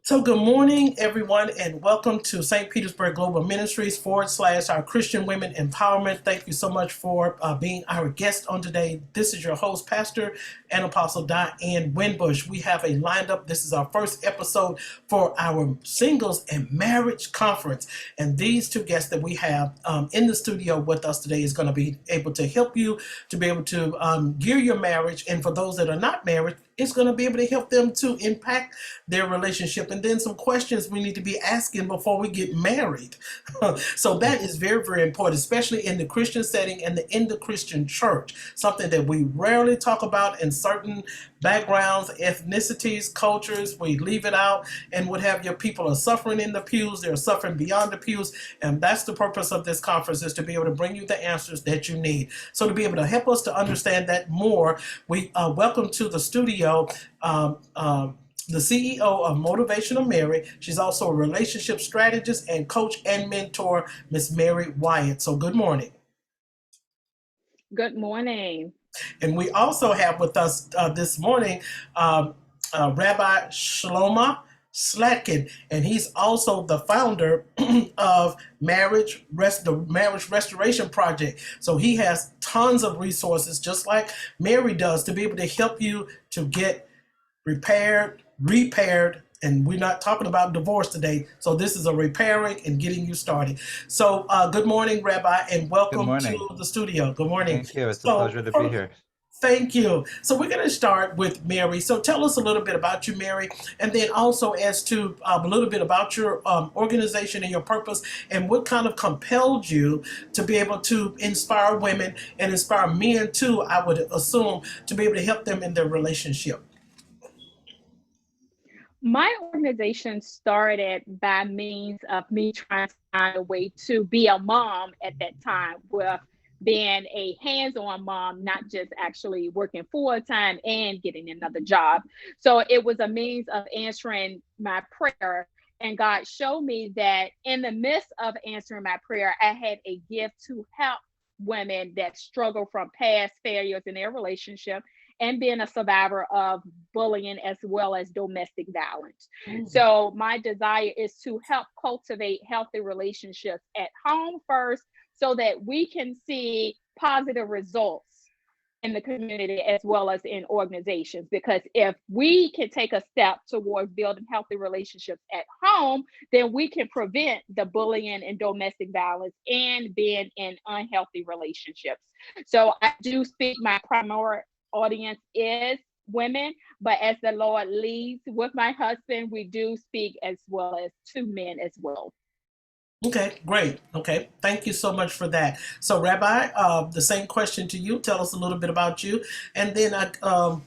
So, good morning, everyone, and welcome to St. Petersburg Global Ministries / our Christian Women Empowerment. Thank you so much for being our guest on today. This is your host, Pastor and Apostle Diane Winbush. We have a lined up. This is our first episode for our Singles and Marriage Conference. And these two guests that we have in the studio with us today is going to be able to help you to be able to gear your marriage. And for those that are not married, it's going to be able to help them to impact their relationship, and then some questions we need to be asking before we get married. So that is very, very important, especially in the Christian setting and in the Christian church, something that we rarely talk about in certain backgrounds, ethnicities, cultures. We leave it out, and what have your people are suffering in the pews, they're suffering beyond the pews, and that's the purpose of this conference, is to be able to bring you the answers that you need. So to be able to help us to understand that more, we welcome to the studio um, um, the CEO of Motivational Mary. She's also a relationship strategist and coach and mentor, Miss Mary Wyatt. So good morning. Good morning. And we also have with us this morning um, Rabbi Shlomo Slatkin, and he's also the founder of the Marriage Restoration Project. So he has tons of resources, just like Mary does, to be able to help you to get repaired, and we're not talking about divorce today. So this is a repairing and getting you started. So good morning, Rabbi, and Good welcome morning. to the studio. Good morning. Thank you. It's a So pleasure to be here. thank you. So we're going to start with Mary. So tell us a little bit about you, Mary, and then also as to a little bit about your organization and your purpose, and what kind of compelled you to be able to inspire women and inspire men too, I would assume, to be able to help them in their relationship. My organization started by means of me trying to find a way to be a mom at that time, with being a hands-on mom, not just actually working full-time and getting another job. So it was a means of answering my prayer. And God showed me that in the midst of answering my prayer, I had a gift to help women that struggle from past failures in their relationship and being a survivor of bullying as well as domestic violence. Mm. So my desire is to help cultivate healthy relationships at home first, so that we can see positive results in the community as well as in organizations. Because if we can take a step towards building healthy relationships at home, then we can prevent the bullying and domestic violence and being in unhealthy relationships. So I do speak, my primary audience is women, but as the Lord leads with my husband, we do speak as well as to men as well. Okay, great. Okay, thank you so much for that. So, Rabbi, the same question to you. Tell us a little bit about you, and then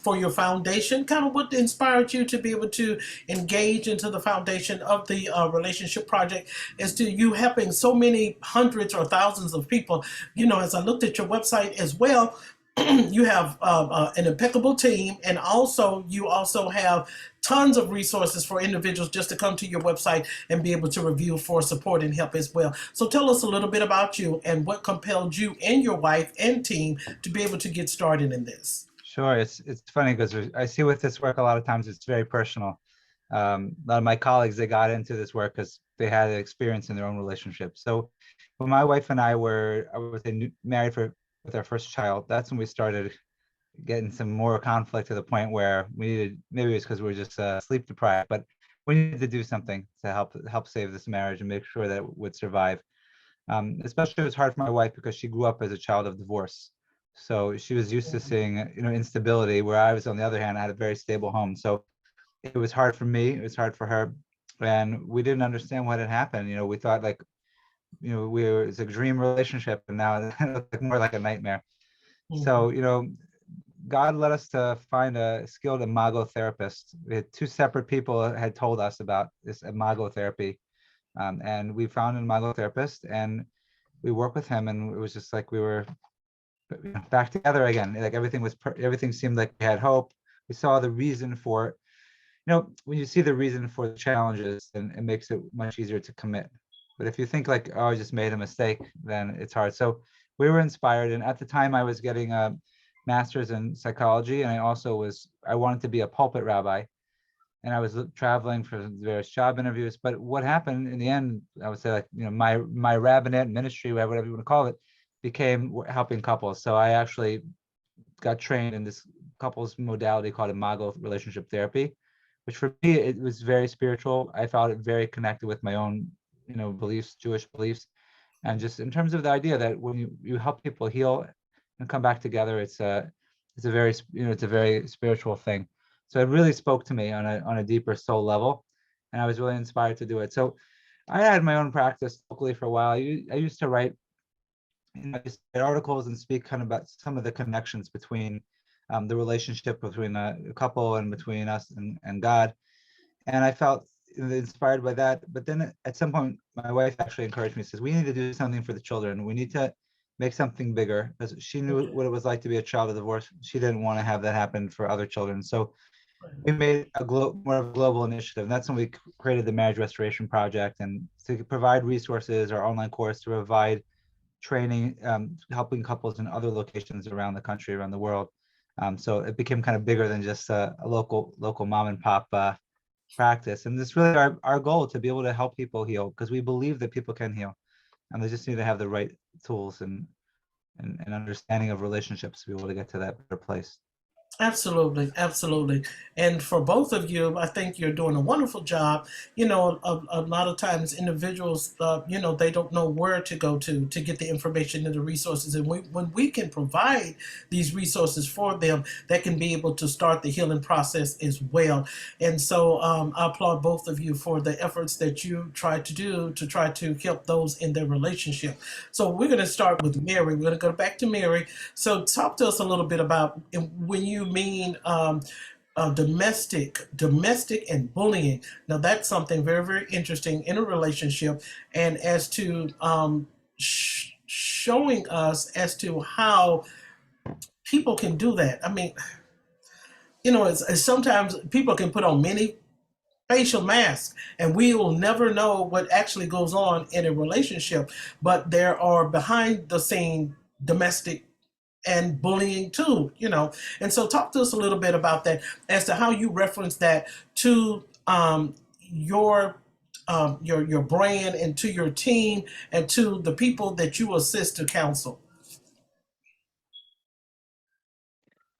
for your foundation, kind of what inspired you to be able to engage into the foundation of the relationship project, as to you helping so many hundreds or thousands of people. As I looked at your website as well, you have an impeccable team, and also you also have tons of resources for individuals just to come to your website and be able to review for support and help as well. So tell us a little bit about you and what compelled you and your wife and team to be able to get started in this. Sure. It's funny because I see with this work a lot of times it's very personal. A lot of my colleagues, they got into this work because they had experience in their own relationship. So when my wife and I would say, married with our first child, that's when we started getting some more conflict, to the point where we needed, maybe it's because we were just sleep deprived, but we needed to do something to help save this marriage and make sure that it would survive. Especially it was hard for my wife because she grew up as a child of divorce. So she was used to seeing, instability, where I was, on the other hand, I had a very stable home. So it was hard for me, it was hard for her. And we didn't understand what had happened. We thought, like, it's a dream relationship, and now it looked more like a nightmare. So, God led us to find a skilled imago therapist. We had two separate people had told us about this imago therapy. And we found an imago therapist, and we worked with him, and it was just like we were back together again. Like everything seemed like we had hope. We saw the reason for it. When you see the reason for the challenges, then it makes it much easier to commit. But if you think like, oh, I just made a mistake, then it's hard. So we were inspired. And at the time I was getting a master's in psychology, and I wanted to be a pulpit rabbi. and I was traveling for various job interviews. But what happened in the end, I would say, like, my rabbinate ministry, whatever you want to call it, became helping couples. So I actually got trained in this couples modality called imago relationship therapy, which for me, it was very spiritual. I felt it very connected with my own, beliefs, Jewish beliefs. And just in terms of the idea that when you help people heal and come back together, it's a very spiritual thing. So it really spoke to me on a deeper soul level, and I was really inspired to do it. So I had my own practice locally for a while. I used to write, I used to write articles and speak kind of about some of the connections between the relationship between a couple and between us and God. And I felt inspired by that. But then at some point, my wife actually encouraged me, says, we need to do something for the children. We need to make something bigger, because she knew what it was like to be a child of divorce. She didn't want to have that happen for other children. So we made more of a global initiative. And that's when we created the Marriage Restoration Project, and to provide resources, our online course, to provide training, helping couples in other locations around the country, around the world. So it became kind of bigger than just a local mom and pop practice. And it's really our goal to be able to help people heal, because we believe that people can heal, and they just need to have the right tools and understanding of relationships to be able to get to that better place. Absolutely, absolutely. And for both of you, I think you're doing a wonderful job. A lot of times individuals, they don't know where to go to get the information and the resources. And when we can provide these resources for them, they can be able to start the healing process as well. And so I applaud both of you for the efforts that you try to do to try to help those in their relationship. So we're going to start with Mary. We're going to go back to Mary. So talk to us a little bit about when you mean domestic and bullying. Now that's something very, very interesting in a relationship, and as to showing us as to how people can do that. I mean, it's sometimes people can put on many facial masks, and we will never know what actually goes on in a relationship. But there are behind the scene domestic and bullying too, And so talk to us a little bit about that, as to how you reference that to your your brand, and to your team, and to the people that you assist to counsel.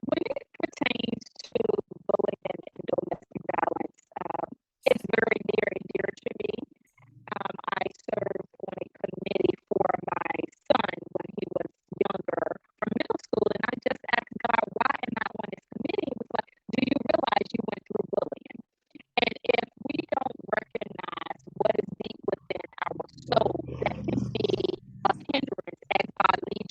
When it pertains to bullying and domestic violence, it's very near and dear to me. I served on a committee for my son when he was younger, from middle school, and I just asked God, why am I on this committee? He was like, do you realize you went through bullying? And if we don't recognize what is deep within our soul, that can be a hindrance as God leads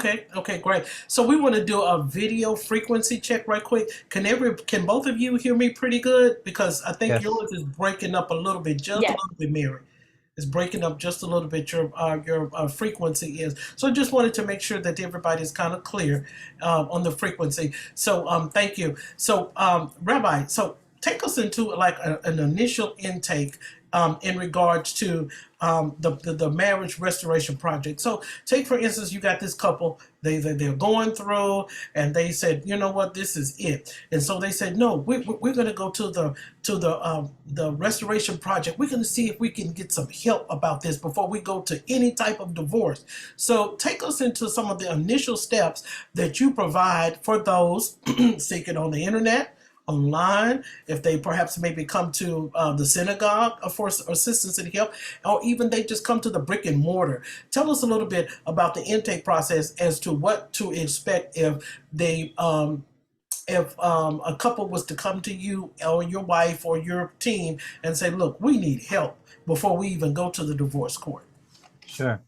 Okay, great. So we want to do a video frequency check right quick. Can both of you hear me pretty good? Because I think Yes, yours is breaking up a little bit, just a Yes. little bit, Mary. It's breaking up just a little bit. Your frequency is. So I just wanted to make sure that everybody is kind of clear on the frequency. So thank you. So Rabbi, so take us into like an initial intake in regards to the marriage restoration project. So take for instance, you got this couple. They're going through, and they said, you know what, this is it. And so they said, no, we're going to go to the restoration project. We're going to see if we can get some help about this before we go to any type of divorce. So take us into some of the initial steps that you provide for those seeking on the internet, online, if they perhaps maybe come to the synagogue for assistance and help, or even they just come to the brick and mortar. Tell us a little bit about the intake process as to what to expect if a couple was to come to you or your wife or your team and say, look, we need help before we even go to the divorce court. sure.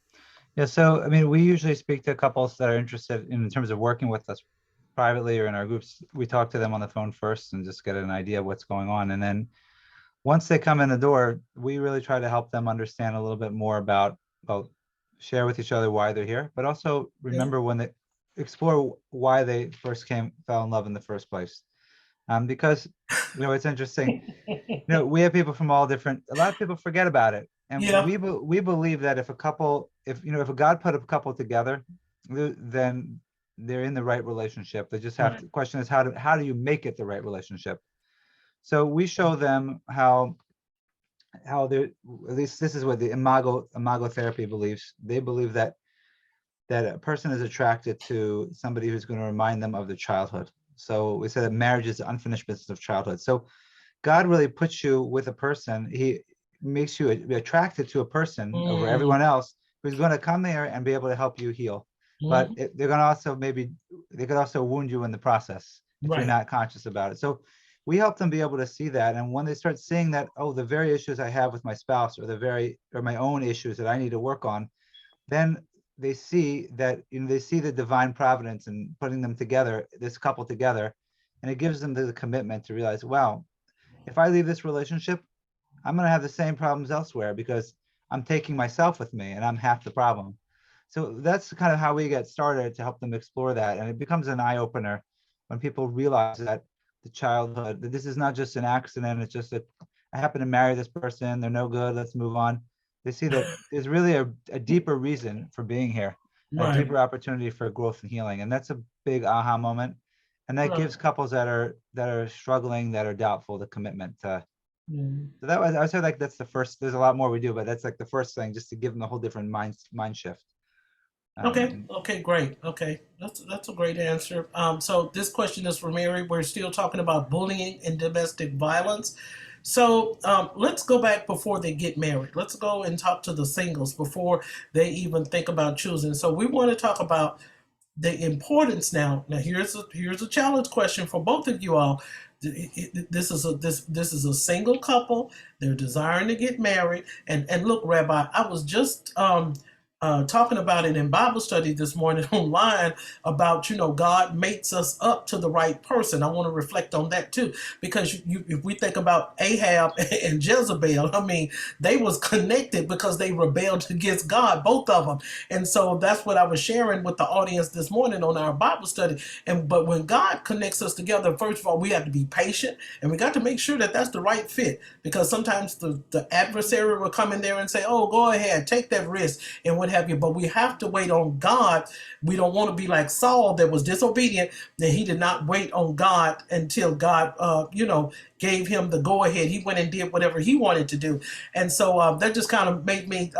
Yeah, so I mean, we usually speak to couples that are interested in terms of working with us privately or in our groups. We talk to them on the phone first and just get an idea of what's going on. And then once they come in the door, we really try to help them understand a little bit more about, well, share with each other why they're here, but also Yeah. remember when they explore why they first fell in love in the first place. Because, it's interesting. We have people from a lot of people forget about it. And Yeah. we believe that if a couple, if a God put a couple together, then they're in the right relationship. They just have Right. to, the question is how do you make it the right relationship? So we show them how they're, at least this is what the imago therapy believes. They believe that a person is attracted to somebody who's going to remind them of their childhood. So we say that marriage is the unfinished business of childhood. So God really puts you with a person. He makes you attracted to a person over Mm-hmm. everyone else who's going to come there and be able to help you heal. But they're going to also they could also wound you in the process if you're Right. not conscious about it. So we help them be able to see that. And when they start seeing that, oh, the very issues I have with my spouse or my own issues that I need to work on, then they see that, they see the divine providence and putting them together, this couple together, and it gives them the commitment to realize, wow, if I leave this relationship, I'm going to have the same problems elsewhere because I'm taking myself with me and I'm half the problem. So that's kind of how we get started to help them explore that. And it becomes an eye opener when people realize that that this is not just an accident. It's just that I happen to marry this person. They're no good. Let's move on. They see that there's really a deeper reason for being here, a Right. deeper opportunity for growth and healing. And that's a big aha moment. And that Right. gives couples that are struggling, that are doubtful, the commitment to. Mm-hmm. So I would say like that's the first. There's a lot more we do, but that's like the first thing, just to give them a whole different mind shift. Okay. Um, Okay. Great. Okay. That's a great answer. So this question is for Mary. We're still talking about bullying and domestic violence. So let's go back before they get married. Let's go and talk to the singles before they even think about choosing. So we want to talk about the importance now. Now here's a challenge question for both of you all. This is a single couple. They're desiring to get married. And look, Rabbi, I was just talking about it in Bible study this morning online about, God mates us up to the right person. I want to reflect on that too, because if we think about Ahab and Jezebel, I mean, they was connected because they rebelled against God, both of them. And so that's what I was sharing with the audience this morning on our Bible study. But when God connects us together, first of all, we have to be patient, and we got to make sure that that's the right fit, because sometimes the adversary will come in there and say, oh, go ahead, take that risk and what have you. But we have to wait on God. We don't want to be like Saul that was disobedient, that he did not wait on God until God, gave him the go ahead. He went and did whatever he wanted to do. And so that just kind of made me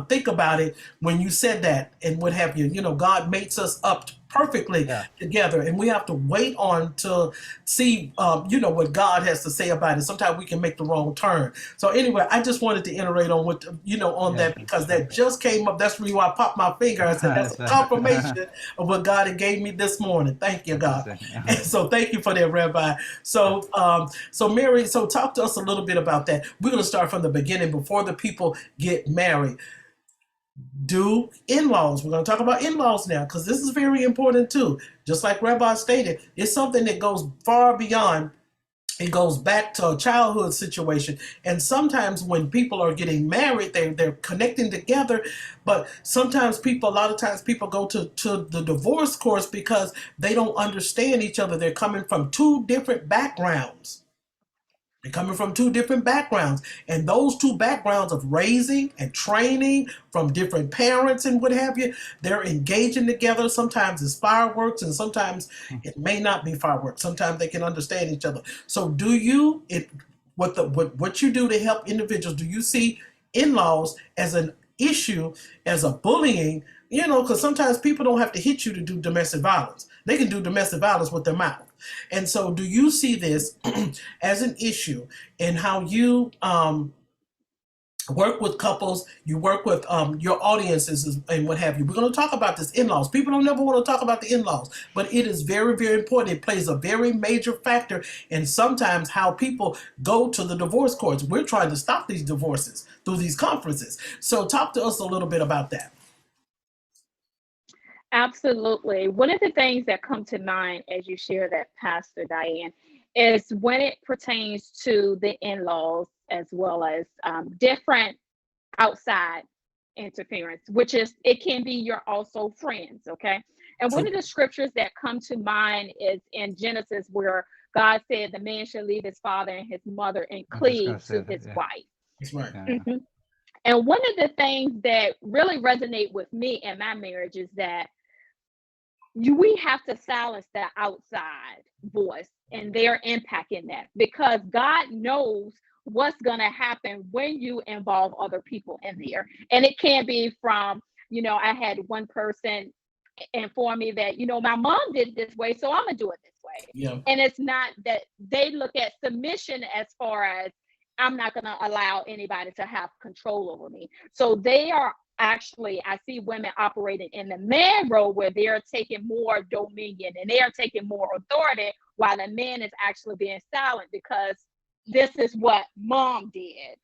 think about it when you said that and what have you. God mates us up perfectly yeah. together, and we have to wait on to see what God has to say about it. Sometimes we can make the wrong turn. So anyway, I just wanted to iterate on what on Yeah. that, because that just came up. That's really why I popped my finger. I said that's a confirmation of what God had gave me this morning. Thank you, God. Interesting. And so thank you for that, Rabbi. So Mary, so talk to us a little bit about that. We're going to start from the beginning before the people get married. Do in-laws. We're going to talk about in-laws now because this is very important too. Just like Rabbi stated, it's something that goes far beyond. It goes back to a childhood situation. And sometimes when people are getting married, they're connecting together. But sometimes a lot of times people go to the divorce course because they don't understand each other. They're coming from two different backgrounds. They're coming from two different backgrounds. And those two backgrounds of raising and training from different parents and what have you, they're engaging together. Sometimes it's fireworks and sometimes it may not be fireworks. Sometimes they can understand each other. So do you, what you do to help individuals, do you see in-laws as an issue, as a bullying, because sometimes people don't have to hit you to do domestic violence. They can do domestic violence with their mouth. And so do you see this as an issue in how you work with couples, you work with your audiences and what have you? We're going to talk about this in-laws. People don't never want to talk about the in-laws, but it is very, very important. It plays a very major factor in sometimes how people go to the divorce courts. We're trying to stop these divorces through these conferences. So talk to us a little bit about that. Absolutely. One of the things that come to mind as you share that, Pastor Diane, is when it pertains to the in-laws as well as different outside interference, which is, it can be your also friends, okay? And one of the scriptures that come to mind is in Genesis, where God said the man should leave his father and his mother and cleave to his wife. That's right. Mm-hmm. And one of the things that really resonate with me in my marriage is that we have to silence the outside voice and their impact in that, because God knows what's going to happen when you involve other people in there. And it can be from, I had one person inform me that, my mom did it this way, so I'm gonna do it this way. Yeah. And it's not that they look at submission as far as, I'm not going to allow anybody to have control over me. So they are actually, I see women operating in the man role where they're taking more dominion and they are taking more authority, while the man is actually being silent because this is what mom did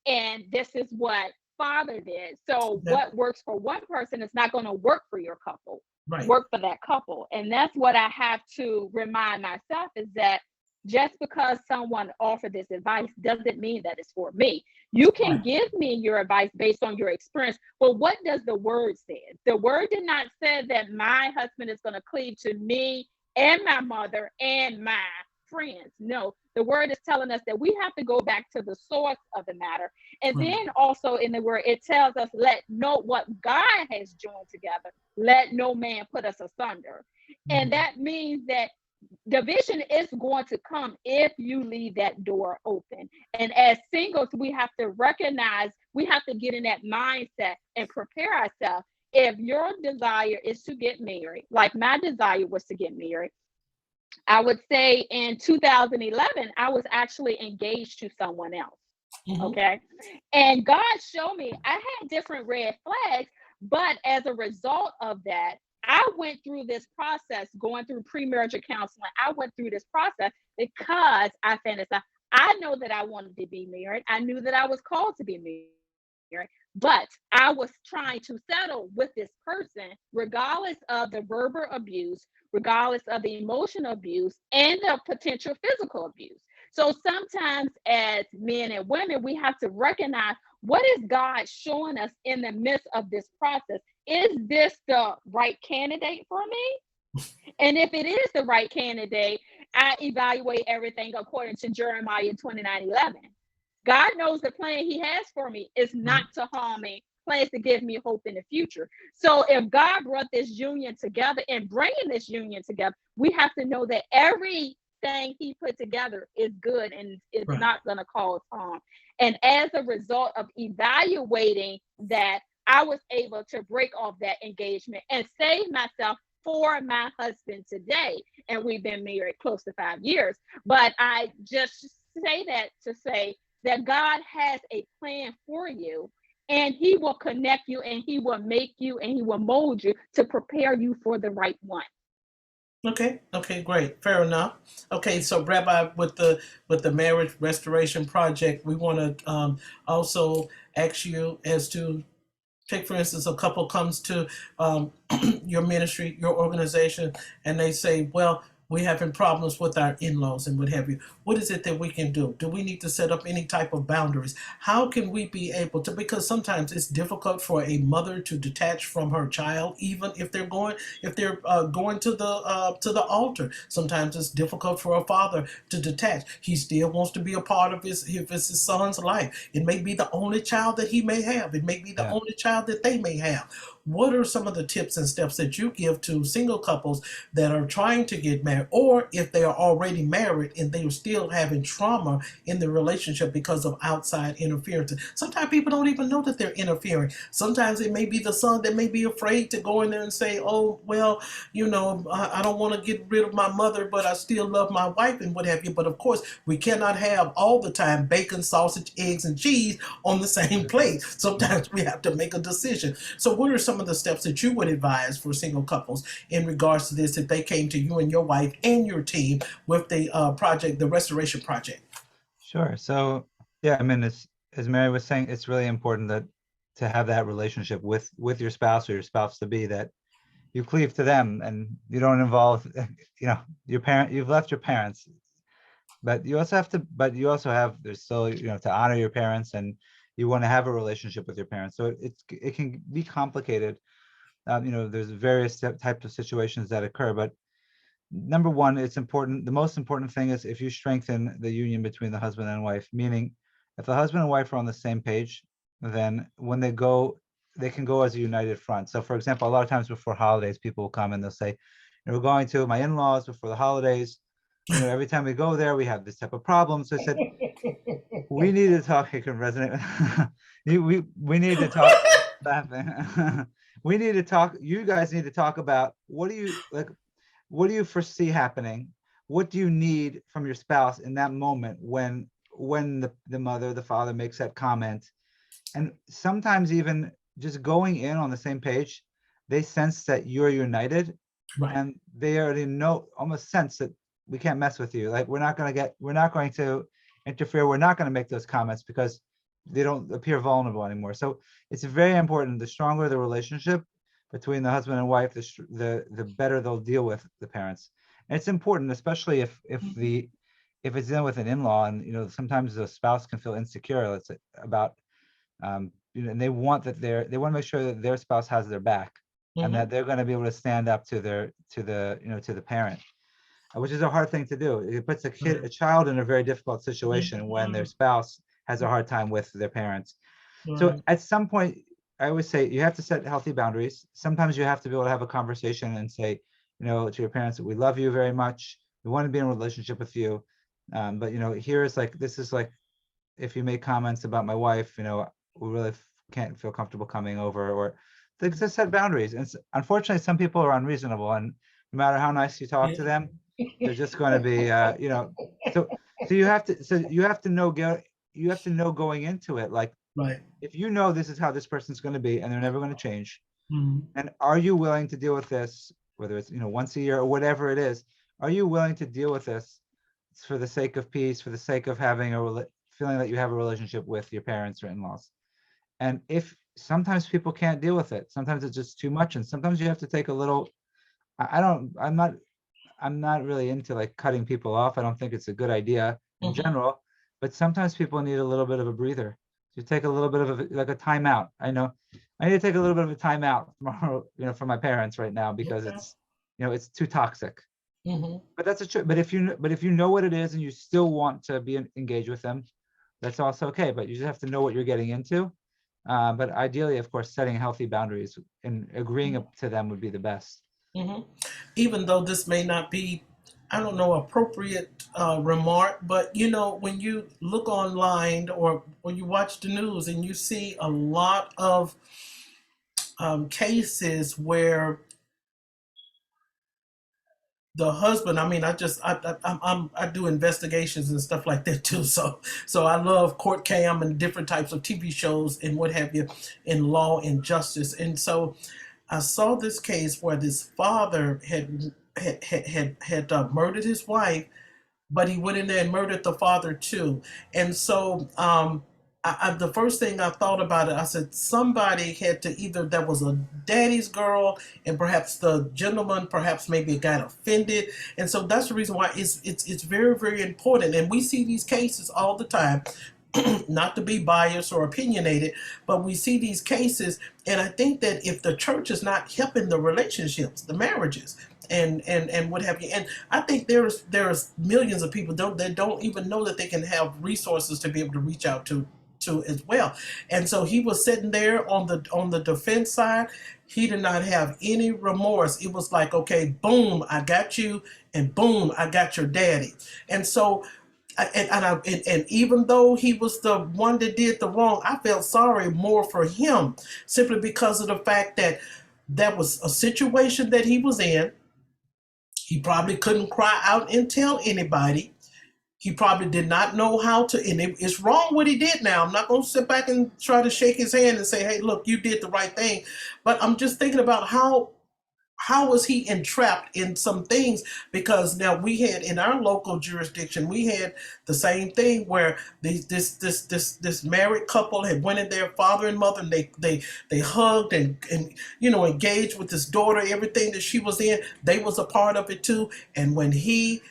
and this is what father did. So what works for one person is not going to work for your couple, work for that couple. And that's what I have to remind myself, is that just because someone offered this advice doesn't mean that it's for me. You can give me your advice based on your experience, but what does the word say? The word did not say that my husband is going to cleave to me and my mother and my friends. No, the word is telling us that we have to go back to the source of the matter. And then also in the word, it tells us, let know what God has joined together. Let no man put us asunder. And that means that division is going to come if you leave that door open. And as singles, we have to recognize, we have to get in that mindset and prepare ourselves. If your desire is to get married, like my desire was to get married, I would say in 2011, I was actually engaged to someone else. Okay. And God showed me I had different red flags, but as a result of that, I went through this process, going through premarital counseling. I went through this process because I fantasized. I know that I wanted to be married. I knew that I was called to be married, but I was trying to settle with this person, regardless of the verbal abuse, regardless of the emotional abuse, and the potential physical abuse. So sometimes as men and women, we have to recognize, what is God showing us in the midst of this process? Is this the right candidate for me? And if it is the right candidate, I evaluate everything according to Jeremiah 29:11. God knows the plan he has for me is not to harm me, plans to give me hope in the future. So if God brought this union together and bringing this union together, we have to know that everything he put together is good and it's not going to cause harm. And as a result of evaluating that, I was able to break off that engagement and save myself for my husband today. And we've been married close to 5 years. But I just say that to say that God has a plan for you, and he will connect you, and he will make you, and he will mold you to prepare you for the right one. Okay, great. Fair enough. Okay, so Rabbi, with the Marriage Restoration Project, we want to also ask you as to take for instance, a couple comes to your ministry, your organization, and they say, well, we're having problems with our in-laws and what have you. What is it that we can do? Do we need to set up any type of boundaries? How can we be able to, because sometimes it's difficult for a mother to detach from her child, even if they're going to the altar. Sometimes it's difficult for a father to detach. He still wants to be a part of his son's life. It may be the only child that he may have. It may be the Yeah. only child that they may have. What are some of the tips and steps that you give to single couples that are trying to get married, or if they are already married and they are still having trauma in the relationship because of outside interference? Sometimes people don't even know that they're interfering. Sometimes it may be the son that may be afraid to go in there and say, oh, well, I don't want to get rid of my mother, but I still love my wife and what have you. But of course, we cannot have all the time bacon, sausage, eggs, and cheese on the same plate. Sometimes we have to make a decision. So what are some of the steps that you would advise for single couples in regards to this if they came to you and your wife and your team with the project, the restoration project? Sure. So yeah, I mean, it's, as Mary was saying, it's really important that to have that relationship with your spouse or your spouse to be, that you cleave to them and you don't involve, your parent. You've left your parents, but you also have to. But you also have, there's still, to honor your parents, and you want to have a relationship with your parents. So it can be complicated. There's various types of situations that occur, but number one, it's important. The most important thing is if you strengthen the union between the husband and wife, meaning if the husband and wife are on the same page, then when they go, they can go as a united front. So for example, a lot of times before holidays, people will come and they'll say, we're going to my in-laws before the holidays. Every time we go there, we have this type of problem. So I said, we need to talk. It can resonate. We need to talk. We need to talk. You guys need to talk about, what do you like? What do you foresee happening? What do you need from your spouse in that moment when the mother, the father makes that comment? And sometimes even just going in on the same page, they sense that you're united, Right. and they already know, almost sense that we can't mess with you. Like we're not going to interfere. We're not going to make those comments because they don't appear vulnerable anymore. So it's very important. The stronger the relationship between the husband and wife, the better they'll deal with the parents. And it's important, especially if it's dealing with an in-law, and sometimes the spouse can feel insecure. Let's say about and they want to make sure that their spouse has their back, and Mm-hmm. that they're going to be able to stand up to the parent, which is a hard thing to do. It puts a child in a very difficult situation when their spouse has a hard time with their parents. So at some point, I always say you have to set healthy boundaries. Sometimes you have to be able to have a conversation and say, to your parents, that we love you very much. We want to be in a relationship with you. But this is like, if you make comments about my wife, we really can't feel comfortable coming over, or things to set boundaries. And unfortunately, some people are unreasonable, and no matter how nice you talk to them, they're just going to be, so you have to know going into it, like, Right. if this is how this person's going to be and they're never going to change, Mm-hmm. and are you willing to deal with this, whether it's once a year or whatever it is, are you willing to deal with this for the sake of peace, for the sake of having feeling that you have a relationship with your parents or in-laws? And if sometimes people can't deal with it, sometimes it's just too much, and sometimes you have to take a little. I don't. I'm not really into like cutting people off. I don't think it's a good idea in Mm-hmm. general, but sometimes people need a little bit of a breather. You take a little bit of like a timeout. I know I need to take a little bit of a timeout tomorrow, from my parents right now, because Okay. it's too toxic. Mm-hmm. But that's a true. But if you know what it is and you still want to be engaged with them, that's also okay. But you just have to know what you're getting into. But ideally, of course, setting healthy boundaries and agreeing to them would be the best. Mm-hmm. Even though this may not be, I don't know, appropriate remark, but when you look online or when you watch the news and you see a lot of cases where the husband, I mean, I do investigations and stuff like that too. So I love court cam and different types of TV shows and what have you in law and justice. And so I saw this case where this father had murdered his wife, but he went in there and murdered the father too. And so the first thing I thought about it, I said somebody had to, either that was a daddy's girl, and perhaps the gentleman, perhaps maybe got offended, and so that's the reason why it's very, very important. And we see these cases all the time. Not to be biased or opinionated, but we see these cases, and I think that if the church is not helping the relationships, the marriages, and what have you, and I think there's millions of people that don't even know that they can have resources to be able to reach out to as well. And so he was sitting there on the defense side. He did not have any remorse. It was like, okay, boom, I got you, and boom, I got your daddy. And so and even though he was the one that did the wrong, I felt sorry more for him, simply because of the fact that that was a situation that he was in. He probably couldn't cry out and tell anybody. He probably did not know how to, and it's wrong what he did now. I'm not going to sit back and try to shake his hand and say, hey, look, you did the right thing. But I'm just thinking about how was he entrapped in some things, because now we had in our local jurisdiction, we had the same thing where this married couple had went in there, father and mother, and they hugged and engaged with his daughter. Everything that she was in, they was a part of it too. And when he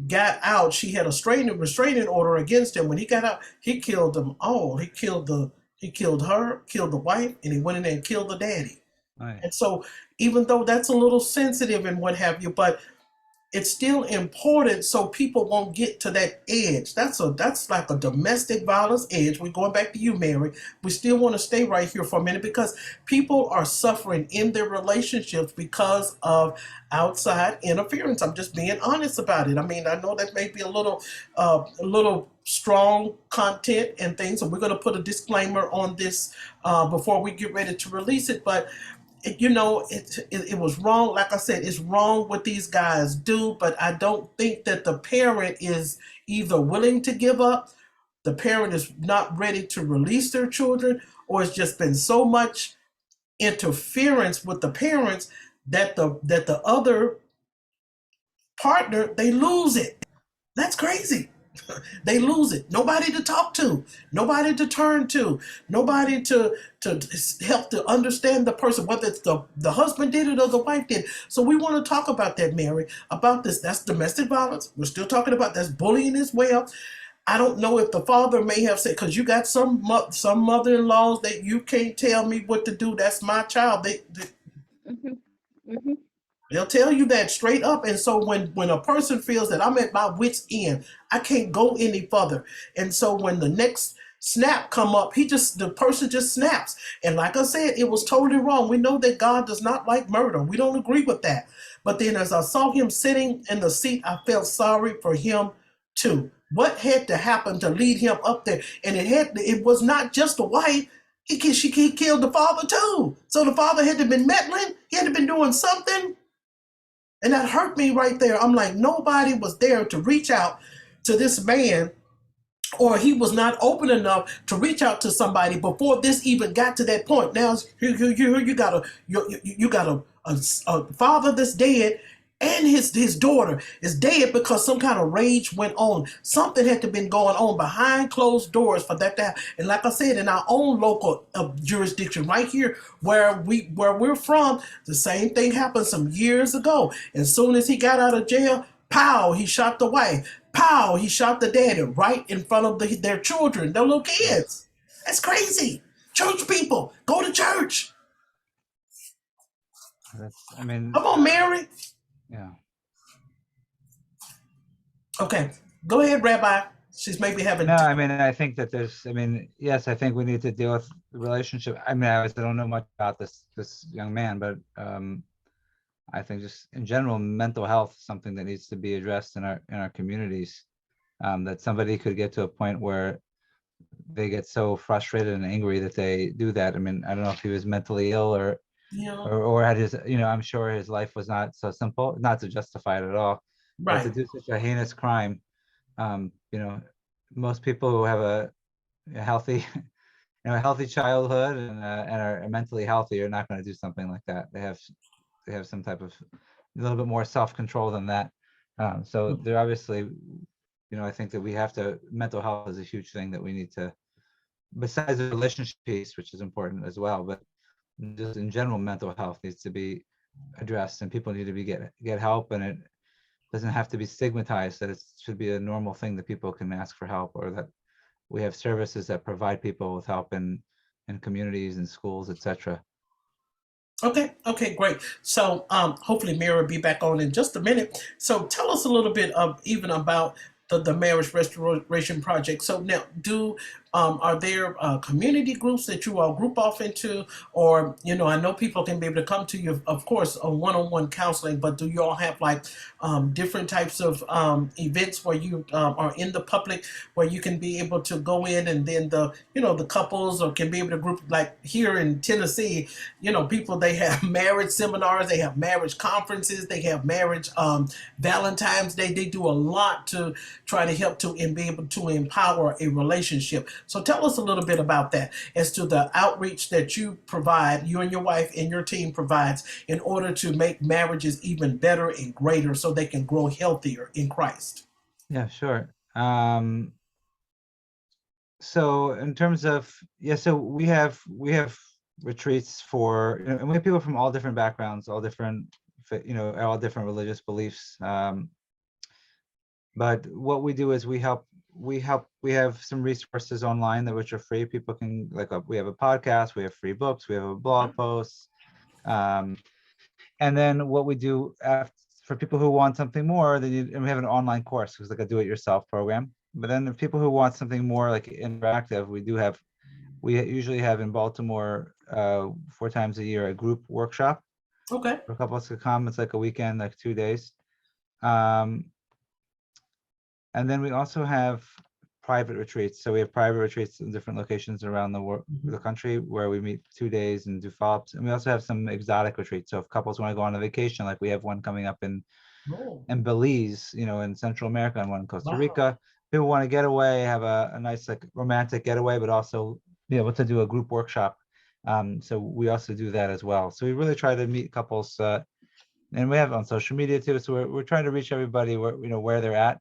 got out, she had a restraining order against him. When he got out, he killed them all. He killed her, killed the wife, and he went in there and killed the daddy. Right. And so, even though that's a little sensitive and what have you, but it's still important so people won't get to that edge. That's like a domestic violence edge. We're going back to you, Mary. We still want to stay right here for a minute, because people are suffering in their relationships because of outside interference. I'm just being honest about it. I mean, I know that may be a little strong content and things, and we're going to put a disclaimer on this before we get ready to release it, but it was wrong. Like I said, it's wrong what these guys do, but I don't think that the parent is either willing to give up, the parent is not ready to release their children, or it's just been so much interference with the parents that the other partner, they lose it. That's crazy. They lose it. Nobody to talk to, nobody to turn to, nobody to help to understand the person, whether it's the husband did it or the wife did. So we want to talk about that, Mary, about this. That's domestic violence. We're still talking about that's bullying as well. I don't know if the father may have said, because you got some mother-in-laws that you can't tell me what to do. That's my child. Mm-hmm. Mm-hmm. They'll tell you that straight up. And so when a person feels that I'm at my wit's end, I can't go any further. And so when the next snap come up, the person just snaps. And like I said, it was totally wrong. We know that God does not like murder. We don't agree with that. But then as I saw him sitting in the seat, I felt sorry for him too. What had to happen to lead him up there? And it was not just the wife. He killed the father too. So the father had to been meddling. He had to been doing something. And that hurt me right there. I'm like, nobody was there to reach out to this man, or he was not open enough to reach out to somebody before this even got to that point. Now you got a father that's dead, and his daughter is dead because some kind of rage went on. Something had to been going on behind closed doors for that to happen. And like I said, in our own local jurisdiction right here where we're from, the same thing happened some years ago. As soon as he got out of jail, pow, he shot the wife. Pow, he shot the daddy right in front of their children, their little kids. That's crazy. Church people, go to church. Come on, Mary. Yeah. Okay, go ahead, Rabbi. She's maybe having. No, I mean, I think that yes, I think we need to deal with the relationship. I mean, I don't know much about this young man, but I think just in general, mental health is something that needs to be addressed in our communities. That somebody could get to a point where they get so frustrated and angry that they do that. I mean, I don't know if he was mentally ill or had his, I'm sure his life was not so simple, not to justify it at all, right. but to do such a heinous crime. Most people who have a healthy, a healthy childhood and are mentally healthy are not going to do something like that. They have some type of a little bit more self-control than that. So they're obviously, I think that mental health is a huge thing that we need to besides the relationship piece, which is important as well, but just in general, mental health needs to be addressed, and people need to get help, and it doesn't have to be stigmatized, that it should be a normal thing that people can ask for help, or that we have services that provide people with help in communities and schools, etc. Okay, great. So hopefully Mary will be back on in just a minute. So tell us a little bit of even about the marriage restoration project. So now, do are there community groups that you all group off into, or I know people can be able to come to you, of course, on one-on-one counseling, but do you all have like different types of events where you are in the public, where you can be able to go in, and then the couples or can be able to group, like here in Tennessee, people, they have marriage seminars, they have marriage conferences, they have marriage Valentine's Day. They do a lot to try to help to and be able to empower a relationship. So tell us a little bit about that, as to the outreach that you provide, you and your wife and your team provides, in order to make marriages even better and greater so they can grow healthier in Christ. Yeah, sure. So in terms of, so we have retreats for, and we have people from all different backgrounds, all different religious beliefs. But what we do is we have some resources online that which are free. People can, we have a podcast, we have free books, we have a blog post. And then what we do for people who want something more, and we have an online course, it's like a do-it-yourself program. But then the people who want something more like interactive, we usually have in Baltimore 4 times a year a group workshop. Okay. For couples to come. It's like a weekend, like 2 days. And then we also have private retreats. So we have private retreats in different locations around the country, where we meet 2 days and do follow-ups. And we also have some exotic retreats. So if couples want to go on a vacation, like we have one coming up in Belize, in Central America, and one in Costa Rica. People want to get away, have a nice like romantic getaway, but also be able to do a group workshop. So we also do that as well. So we really try to meet couples, and we have on social media too. So we're trying to reach everybody where they're at,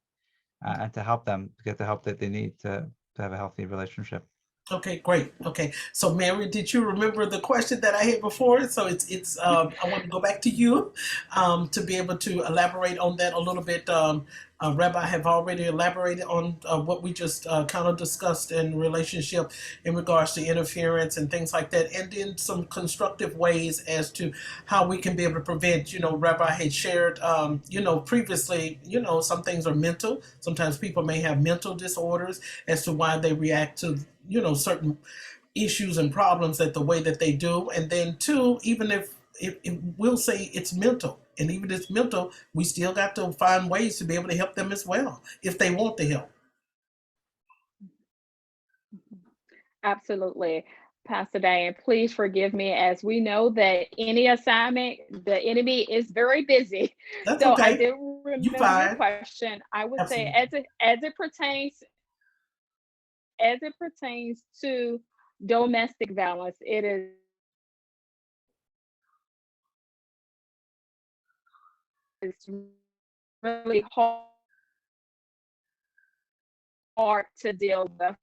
and to help them get the help that they need to have a healthy relationship. Okay, great. Okay, so Mary, did you remember the question that I had before? So it's I want to go back to you to be able to elaborate on that a little bit. Rabbi have already elaborated on what we just kind of discussed in relationship in regards to interference and things like that, and then some constructive ways as to how we can be able to prevent. Rabbi had shared, previously, some things are mental. Sometimes people may have mental disorders as to why they react to certain issues and problems that the way that they do. And then two, even if we'll say it's mental, and even if it's mental, we still got to find ways to be able to help them as well if they want the help. Absolutely. Pastor Diane, please forgive me, as we know that any assignment, the enemy is very busy. That's so okay. I did remember your fine. question. I would Absolutely. say as it pertains to domestic violence, it is really hard to deal with.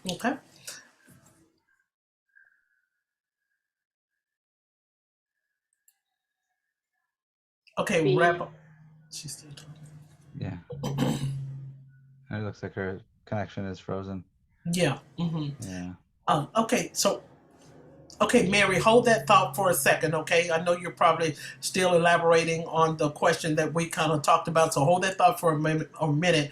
Okay. Okay, wrap up. She's still talking. Yeah. It looks like her connection is frozen. Yeah. Mm-hmm. Yeah. Okay, so okay, Mary, hold that thought for a second, okay? I know you're probably still elaborating on the question that we kind of talked about, so hold that thought for a minute,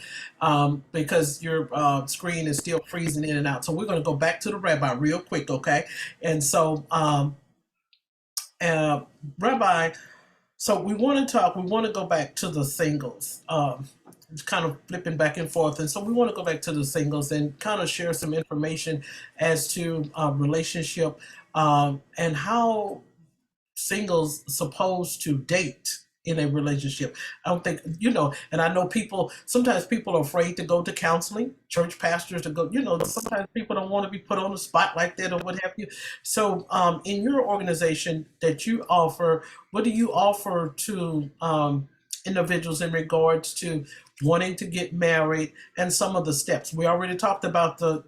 because your screen is still freezing in and out. So we're going to go back to the rabbi real quick, okay? And so, Rabbi, so we want to go back to the singles. Kind of flipping back and forth, and so we want to go back to the singles and kind of share some information as to relationship, and how singles supposed to date in a relationship. I don't think, and I know sometimes people are afraid to go to counseling, church pastors to go, sometimes people don't want to be put on the spot like that or what have you. So in your organization that you offer, what do you offer to individuals in regards to wanting to get married and some of the steps. We already talked about the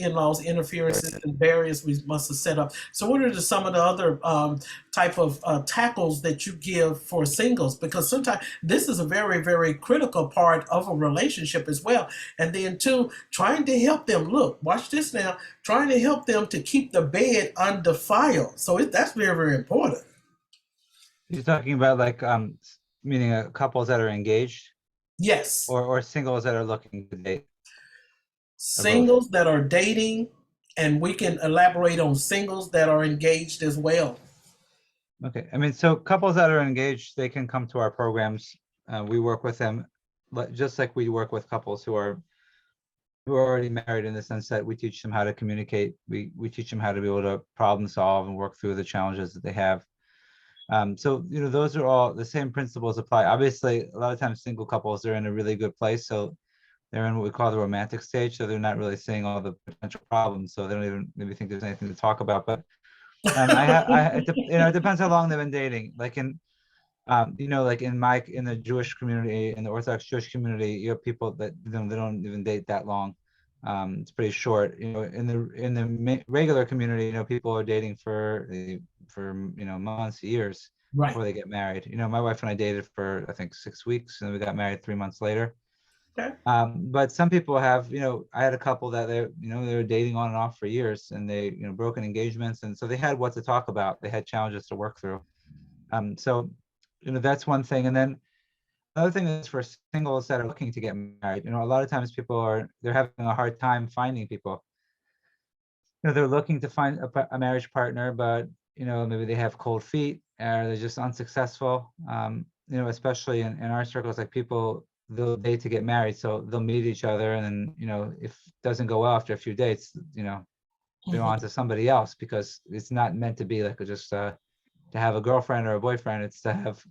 in-laws interferences and barriers we must have set up. So what are some of the other type of tackles that you give for singles? Because sometimes this is a very, very critical part of a relationship as well. And then two, trying to help them, look, watch this now, trying to help them to keep the bed undefiled. So that's very, very important. You're talking about like meaning couples that are engaged Yes. or singles that are looking to date? Singles that are dating, and we can elaborate on singles that are engaged as well. Okay, I mean, so couples that are engaged, they can come to our programs. We work with them, but just like we work with couples who are already married, in the sense that we teach them how to communicate. We teach them how to be able to problem solve and work through the challenges that they have. So those are all the same principles apply. Obviously, a lot of times single couples are in a really good place, so they're in what we call the romantic stage, so they're not really seeing all the potential problems, so they don't even maybe think there's anything to talk about. But it depends how long they've been dating. Like in like in the Jewish community, in the Orthodox Jewish community, you have people that they don't even date that long. It's pretty short. In the regular community, people are dating for months, years before they get married. My wife and I dated for I think 6 weeks, and we got married 3 months later. Okay. But some people have, I had a couple that they were dating on and off for years, and they, broken engagements. And so they had what to talk about. They had challenges to work through. So, that's one thing. And then another thing is for singles that are looking to get married, a lot of times they're having a hard time finding people. They're looking to find a marriage partner, but, maybe they have cold feet or they're just unsuccessful. Especially in our circles, like people, they'll date to get married, so they'll meet each other, and then if it doesn't go well after a few dates, they're on to somebody else, because it's not meant to be like just to have a girlfriend or a boyfriend. It's to have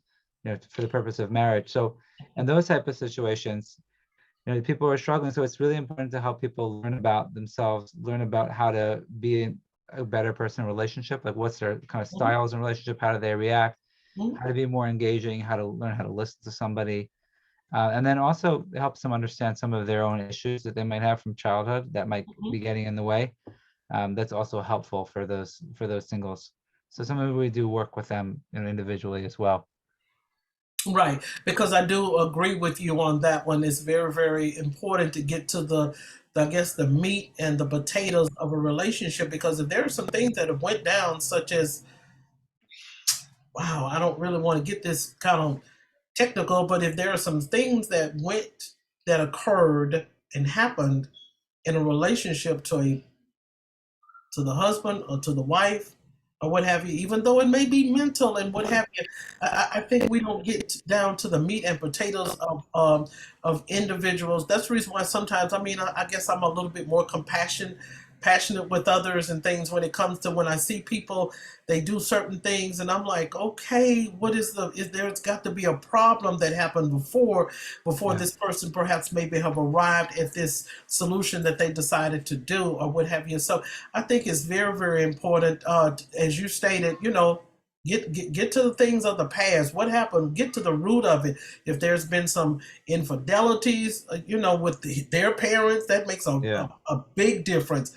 for the purpose of marriage. So in those type of situations, people are struggling, so it's really important to help people learn about themselves, learn about how to be a better person in a relationship, like what's their kind of styles in relationship, how do they react, how to be more engaging, how to learn how to listen to somebody. And then also it helps them understand some of their own issues that they might have from childhood that might be getting in the way. That's also helpful for those singles. So sometimes we do work with them individually as well. Right, because I do agree with you on that one. It's very, very important to get to the meat and the potatoes of a relationship, because if there are some things that have went down, such as, wow, I don't really want to get this kind of technical, but if there are some things that occurred and happened in a relationship to the husband or to the wife or what have you, even though it may be mental and what have you, I think we don't get down to the meat and potatoes of individuals. That's the reason why sometimes, I guess I'm a little bit more passionate with others and things when it comes to when I see people, they do certain things and I'm like, okay, there's got to be a problem that happened before this person perhaps maybe have arrived at this solution that they decided to do or what have you. So I think it's very, very important, as you stated, get to the things of the past. What happened? Get to the root of it. If there's been some infidelities, with their parents, that makes a big difference.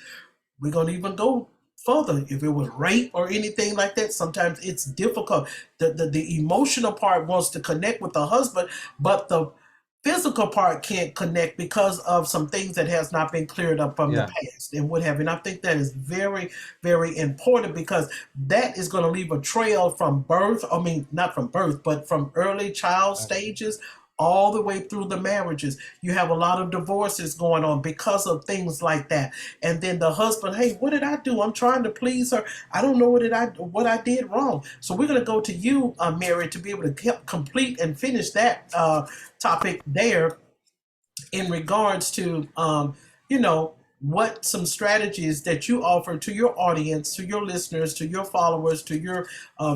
We're going to even go further. If it was rape or anything like that, sometimes it's difficult. The emotional part wants to connect with the husband, but the physical part can't connect because of some things that has not been cleared up from the past and what have you. And I think that is very, very important, because that is going to leave a trail from birth. I mean, not from birth, but from early child stages all the way through the marriages. You have a lot of divorces going on because of things like that. And then the husband, hey, what did I do? I'm trying to please her. I don't know what I did wrong. So we're going to go to you, Mary, to be able to help complete and finish that topic there in regards to, what some strategies that you offer to your audience, to your listeners, to your followers, to your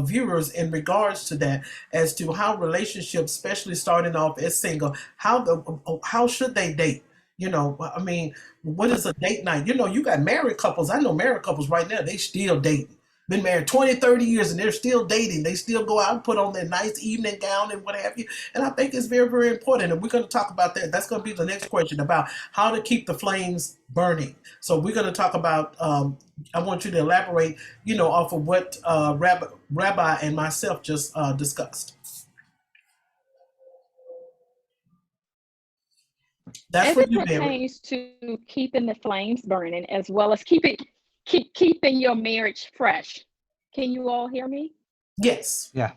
viewers in regards to that, as to how relationships, especially starting off as single, how should they date? What is a date night? You got married couples. I know married couples right now, they still dating. been married 20, 30 years and they're still dating. They still go out and put on their nice evening gown and what have you. And I think it's very, very important. And we're going to talk about that. That's going to be the next question about how to keep the flames burning. So we're going to talk about, I want you to elaborate, off of what Rabbi and myself just discussed. That's As for it you, Mary. pertains to keeping the flames burning, as well as keeping your marriage fresh. Can you all hear me? Yes. Yeah.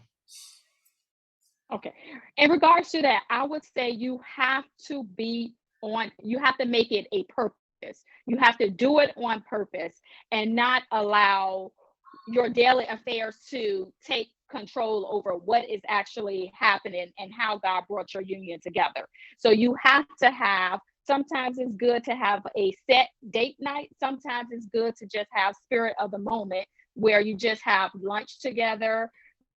Okay. In regards to that, I would say you have to make it a purpose. You have to do it on purpose and not allow your daily affairs to take control over what is actually happening and how God brought your union together. So you have to have, sometimes it's good to have a set date night. Sometimes it's good to just have spirit of the moment where you just have lunch together.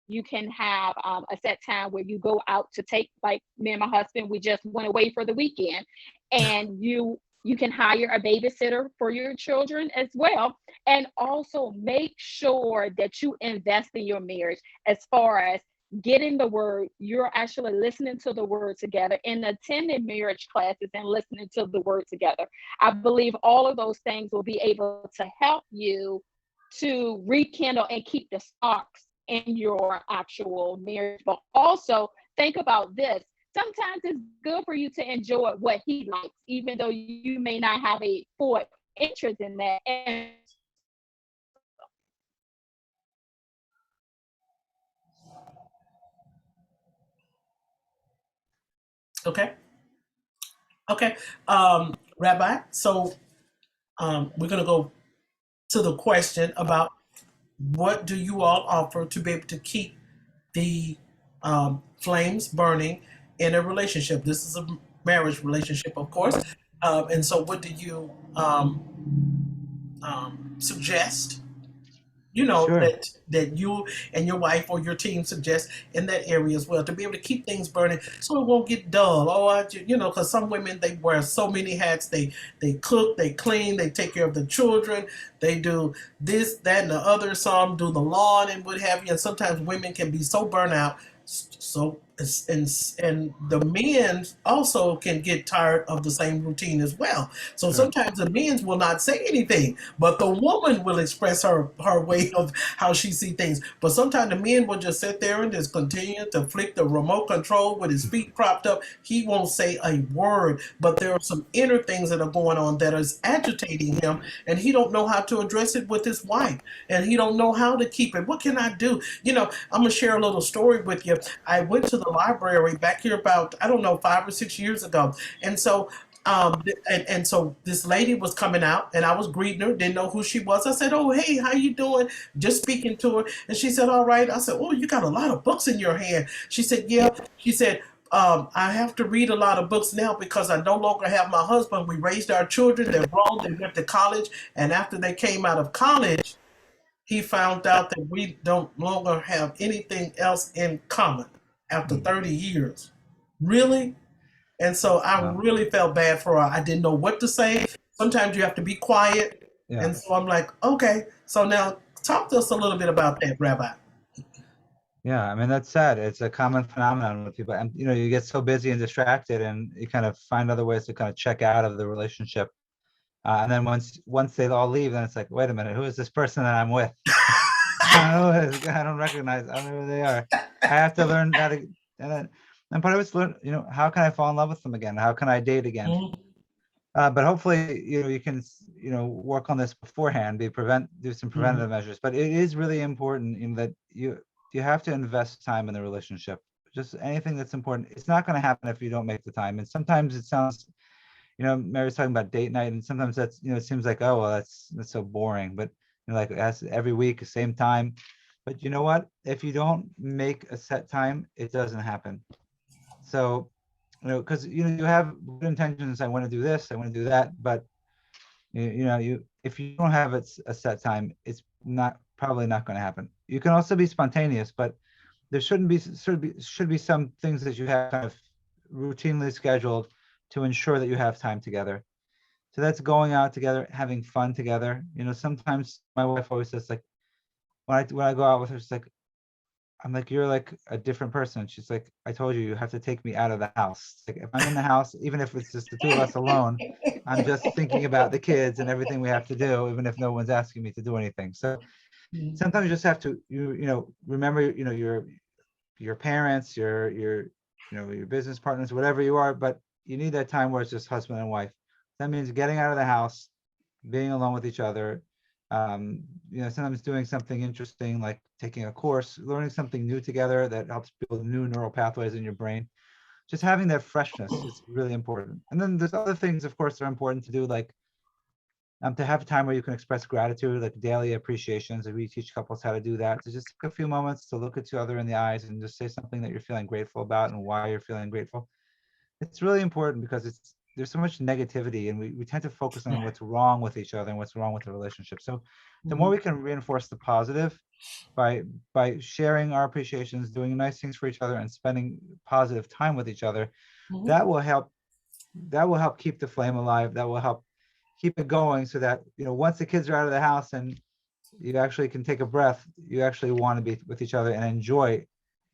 You can have a set time where you go out to take, like me and my husband, we just went away for the weekend, and you can hire a babysitter for your children as well. And also make sure that you invest in your marriage as far as getting the word. You're actually listening to the word together and attending marriage classes and listening to the word together. I believe all of those things will be able to help you to rekindle and keep the sparks in your actual marriage. But also think about this. Sometimes it's good for you to enjoy what he likes, even though you may not have a full interest in that. And Okay. Okay. Rabbi, so we're going to go to the question about what do you all offer to be able to keep the flames burning in a relationship? This is a marriage relationship, of course. And so, what do you suggest? Sure. That you and your wife or your team suggest in that area as well to be able to keep things burning so it won't get dull. Because some women, they wear so many hats. They cook, they clean, they take care of the children, they do this, that, and the other. Some do the lawn and what have you. And sometimes women can be so burnt out. So and the men also can get tired of the same routine as well. So Sure. sometimes the men will not say anything, but the woman will express her way of how she see things. But sometimes the men will just sit there and just continue to flick the remote control with his feet propped up. He won't say a word, but there are some inner things that are going on that is agitating him, and he don't know how to address it with his wife, and he don't know how to keep it. What can I do? I'm gonna share a little story with you. I went to the library back here about, I don't know, 5 or 6 years ago, and so so this lady was coming out, and I was greeting her, didn't know who she was. I said, "Oh, hey, how you doing?" Just speaking to her, and she said, "All right." I said, "Oh, you got a lot of books in your hand." She said, "Yeah." She said, "I have to read a lot of books now because I no longer have my husband. We raised our children. They're grown. They went to college, and after they came out of college, he found out that we don't longer have anything else in common after 30 years." Really? And so I Wow. really felt bad for her. I didn't know what to say. Sometimes you have to be quiet. Yeah. And so I'm like, okay. So now talk to us a little bit about that, Rabbi. Yeah, I mean, that's sad. It's a common phenomenon with people, and you get so busy and distracted, and you kind of find other ways to kind of check out of the relationship. And then once they all leave, then it's like, wait a minute, who is this person that I'm with? I don't recognize. I don't know who they are. I have to learn how to, and part of it's learn. How can I fall in love with them again? How can I date again? Mhm. But hopefully, you can, work on this beforehand, do some preventative measures. But it is really important in that you have to invest time in the relationship. Just anything that's important. It's not going to happen if you don't make the time. And sometimes it sounds, Mary's talking about date night, and sometimes that's, it seems like, oh, well, that's so boring. But like that's every week, the same time. But you know what? If you don't make a set time, it doesn't happen. So because you have good intentions. I want to do this. I want to do that. But if you don't have a set time, it's probably not going to happen. You can also be spontaneous, but there should be some things that you have kind of routinely scheduled to ensure that you have time together. So that's going out together, having fun together. Sometimes my wife always says, like, when I go out with her, she's like, I'm like, you're like a different person. She's like, I told you, you have to take me out of the house. Like if I'm in the house, even if it's just the two of us alone, I'm just thinking about the kids and everything we have to do, even if no one's asking me to do anything. So Mhm. sometimes you just have to, remember, your parents, your business partners, whatever you are, but you need that time where it's just husband and wife. That means getting out of the house, being alone with each other, sometimes doing something interesting like taking a course, learning something new together that helps build new neural pathways in your brain. Just having that freshness is really important. And then there's other things, of course, that are important to do, like to have a time where you can express gratitude, like daily appreciations. We teach couples how to do that. To just take a few moments to look each other in the eyes and just say something that you're feeling grateful about and why you're feeling grateful. It's really important because there's so much negativity, and we tend to focus on Right. what's wrong with each other and what's wrong with the relationship. So the more Mhm. we can reinforce the positive by sharing our appreciations, doing nice things for each other, and spending positive time with each other, Mhm. that will help keep the flame alive. That will help keep it going, so that once the kids are out of the house and you actually can take a breath, you actually want to be with each other and enjoy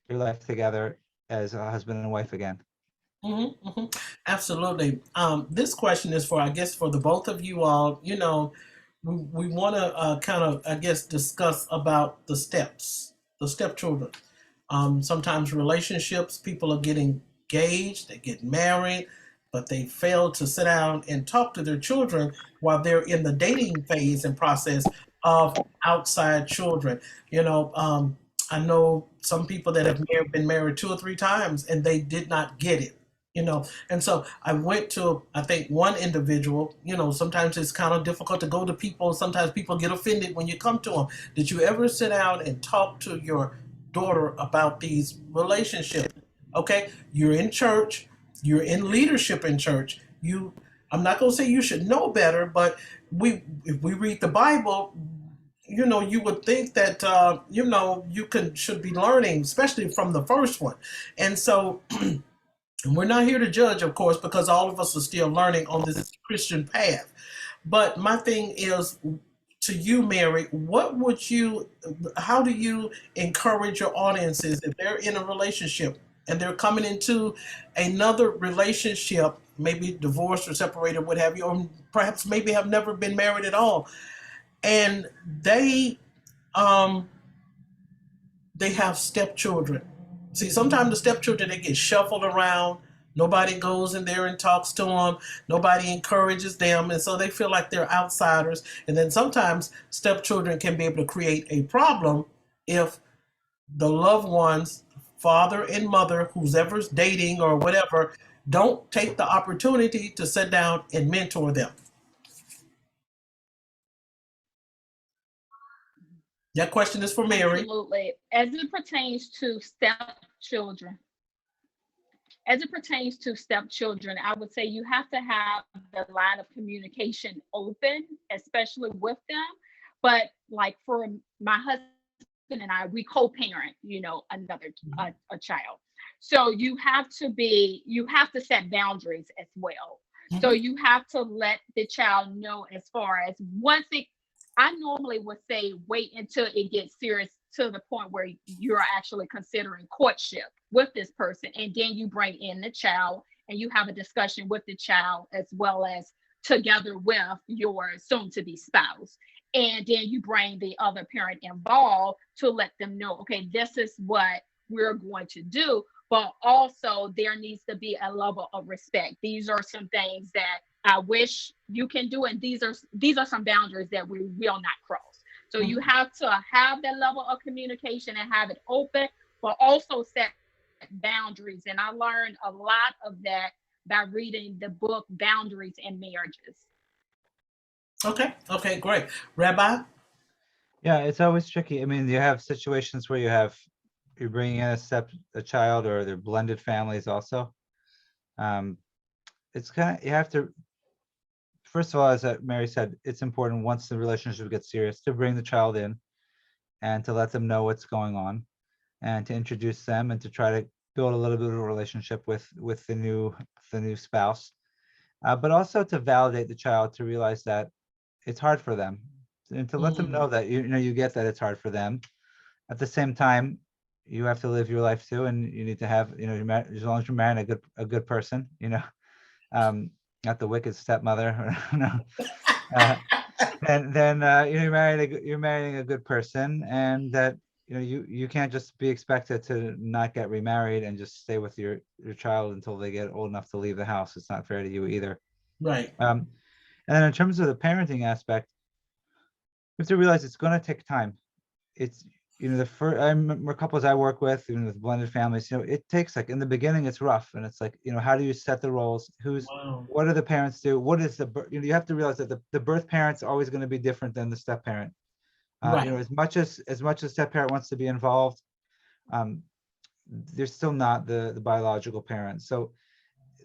your life together as a husband and wife again. Absolutely. This question is for, I guess, for the both of you all. We want to kind of, I guess, discuss about the steps, the stepchildren. Sometimes relationships, people are getting engaged, they get married, but they fail to sit down and talk to their children while they're in the dating phase and process of outside children. I know some people that have been married two or three times and they did not get it. And so I went to, I think, one individual. Sometimes it's kind of difficult to go to people. Sometimes people get offended when you come to them. Did you ever sit down and talk to your daughter about these relationships? Okay, you're in church, you're in leadership in church. I'm not going to say you should know better, but if we read the Bible, you would think that should be learning, especially from the first one. And so and we're not here to judge, of course, because all of us are still learning on this Christian path. But my thing is to you, Mary, how do you encourage your audiences if they're in a relationship and they're coming into another relationship, maybe divorced or separated, what have you, or perhaps maybe have never been married at all, and um, they have stepchildren. See, sometimes the stepchildren, they get shuffled around. Nobody goes in there and talks to them. Nobody encourages them, and so they feel like they're outsiders. And then sometimes stepchildren can be able to create a problem if the loved ones, father and mother, who's ever's dating or whatever, don't take the opportunity to sit down and mentor them. That question is for Mary. Absolutely. As it pertains to stepchildren, I would say you have to have the line of communication open, especially with them. But like for my husband and I, we co-parent, another a child. So you have to set boundaries as well. So Mhm. you have to let the child know as far as once it I normally would say wait until it gets serious to the point where you're actually considering courtship with this person. And then you bring in the child and you have a discussion with the child as well as together with your soon to be spouse. And then you bring the other parent involved to let them know, okay, this is what we're going to do. But also, there needs to be a level of respect. These are some things that I wish you can do, and these are some boundaries that we will not cross. So you Mhm. have to have that level of communication and have it open, but also set boundaries. And I learned a lot of that by reading the book Boundaries in Marriages. Okay. Okay. Great. Rabbi. Yeah, it's always tricky. I mean, you have situations where you're bringing in a child, or they're blended families also. Um, it's kind of, you have to, first of all, as Mary said, it's important once the relationship gets serious to bring the child in and to let them know what's going on, and to introduce them and to try to build a little bit of a relationship with the new spouse, but also to validate the child, to realize that it's hard for them. and to let them know that you get that it's hard for them. At the same time, you have to live your life too, and you need to have, as long as you're marrying a good person, not the wicked stepmother, uh, and then you're marrying a good person, and that you can't just be expected to not get remarried and just stay with your child until they get old enough to leave the house. It's not fair to you either. Right. And then in terms of the parenting aspect, you have to realize it's going to take time. It's the first, I remember couples I work with, even with blended families, it takes, like, in the beginning it's rough, and it's like, how do you set the roles? Wow. What do the parents do? What is you have to realize that the birth parent's always going to be different than the step parent. Right. As much as step parent wants to be involved, they're still not the biological parent. So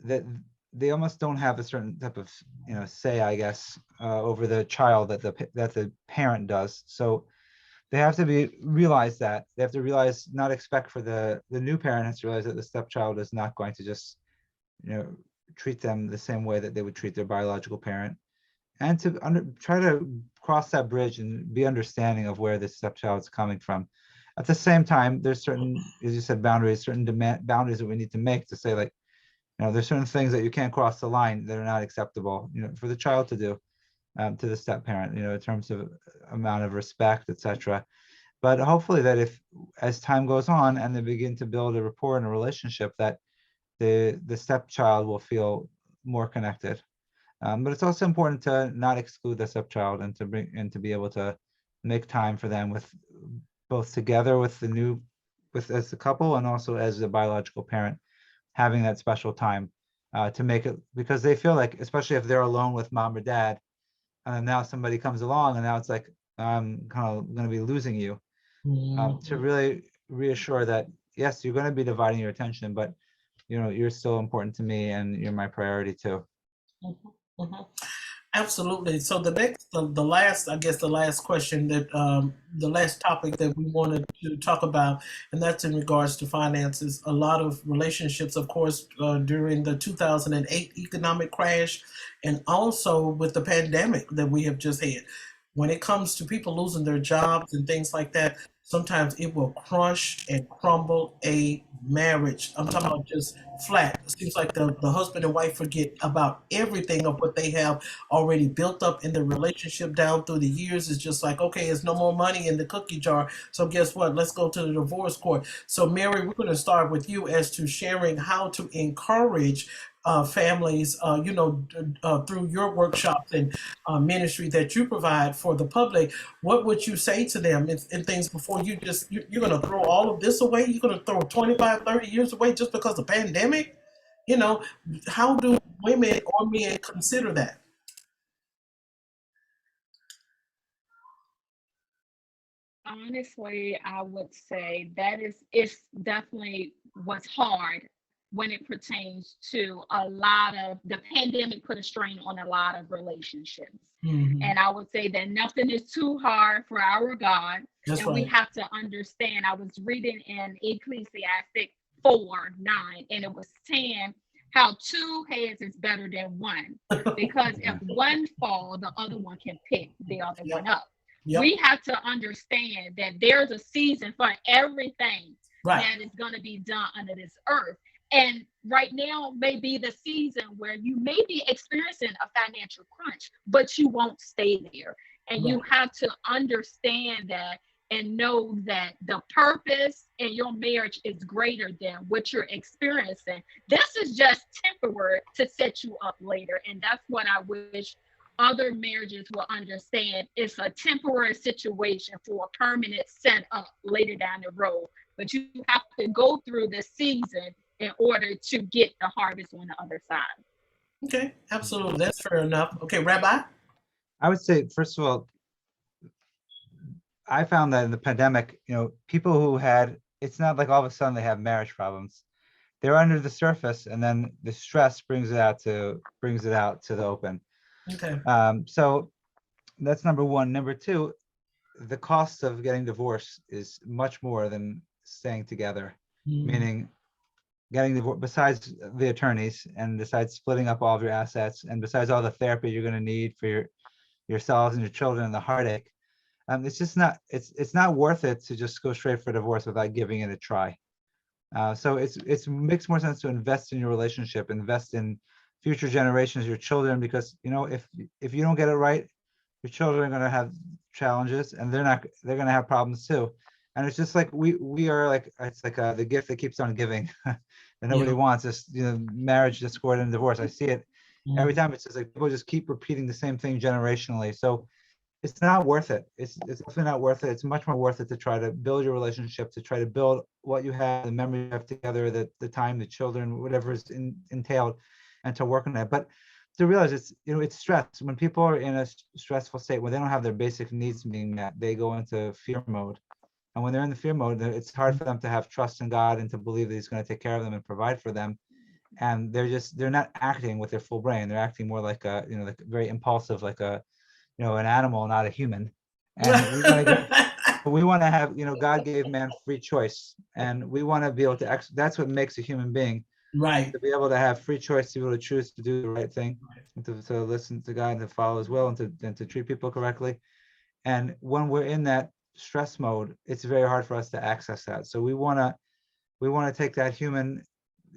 that they almost don't have a certain type of say, I guess, over the child that the parent does. So they have to realize that. They have to realize, not expect for the new parent has to realize that the stepchild is not going to just treat them the same way that they would treat their biological parent, and to try to cross that bridge and be understanding of where this stepchild is coming from. At the same time, there's certain, as you said, certain boundaries that we need to make to say, like, there's certain things that you can't cross the line that are not acceptable, for the child to do, to the step parent, in terms of amount of respect, etc. But hopefully that as time goes on and they begin to build a rapport and a relationship, that the stepchild will feel more connected. But it's also important to not exclude the stepchild, and to be able to make time for them, with both together with as a couple, and also as a biological parent, having that special time, to make it, because they feel like, especially if they're alone with mom or dad, and now somebody comes along, and now it's like, I'm kind of going to be losing you. To really reassure that, yes, you're going to be dividing your attention, but you're still important to me, and you're my priority too. Mhm, mhm. Absolutely. So the last, I guess, the last question that the last topic that we wanted to talk about, and that's in regards to finances. A lot of relationships, of course, during the 2008 economic crash, and also with the pandemic that we have just had. When it comes to people losing their jobs and things like that, sometimes it will crush and crumble a marriage. I'm talking about just flat. It seems like the husband and wife forget about everything of what they have already built up in the relationship down through the years. It's just like, okay, there's no more money in the cookie jar. So guess what? Let's go to the divorce court. So Mary, we're going to start with you as to sharing how to encourage families, through your workshops and ministry that you provide for the public. What would you say to them in things before you're going to throw all of this away? You're going to throw 25, 30 years away just because of pandemic? How do women or men consider that? Honestly, I would say that it's definitely what's hard when it pertains to a lot of the pandemic put a strain on a lot of relationships. Mhm. And I would say that nothing is too hard for our God. That's And we right. have to understand. I was reading in Ecclesiastic 4:9, and it was 10, how two heads is better than one. Because if one fall, the other one can pick the other one Yep. up. Yep. We have to understand that there's a season for everything Right. that is going to be done under this earth. And right now may be the season where you may be experiencing a financial crunch, but you won't stay there. And Right. you have to understand that and know that the purpose in your marriage is greater than what you're experiencing. This is just temporary to set you up later. And that's what I wish other marriages will understand. It's a temporary situation for a permanent setup later down the road. But you have to go through the season in order to get the harvest on the other side. Okay. Absolutely. That's fair enough. Okay, Rabbi. I would say, first of all, I found that in the pandemic, people who it's not like all of a sudden they have marriage problems. They're under the surface, and then the stress brings it out to the open. Okay. So that's number one. Number two, the cost of getting divorced is much more than staying together. Mm. Meaning, getting divorced, besides the attorneys, and besides splitting up all of your assets, and besides all the therapy you're going to need for yourselves and your children, and the heartache, It's just not, it's not worth it to just go straight for divorce without giving it a try. So it's makes more sense to invest in your relationship, invest in future generations, your children, because if you don't get it right, your children are going to have challenges, and they're going to have problems too. And it's just like we are like, it's like the gift that keeps on giving that nobody Yeah. wants. This marriage, discord, and divorce. I see it every Mhm. time. It's just like people just keep repeating the same thing generationally. So it's not worth it. It's definitely not worth it. It's much more worth it to try to build your relationship, to try to build what you have, the memory you have together, the time, the children, whatever is entailed, and to work on that. But to realize it's stress. When people are in a stressful state, when they don't have their basic needs being met, they go into fear mode. And when they're in the fear mode, it's hard for them to have trust in God and to believe that He's going to take care of them and provide for them. And they're not acting with their full brain. They're acting more like like very impulsive, like an animal, not a human. And we want to have, God gave man free choice, and we want to be able to that's what makes a human being, Right. to be able to have free choice, to be able to choose to do the right thing, and to listen to God and to follow as well, and to treat people correctly. And when we're in that stress mode, it's very hard for us to access that. So we want to take that human,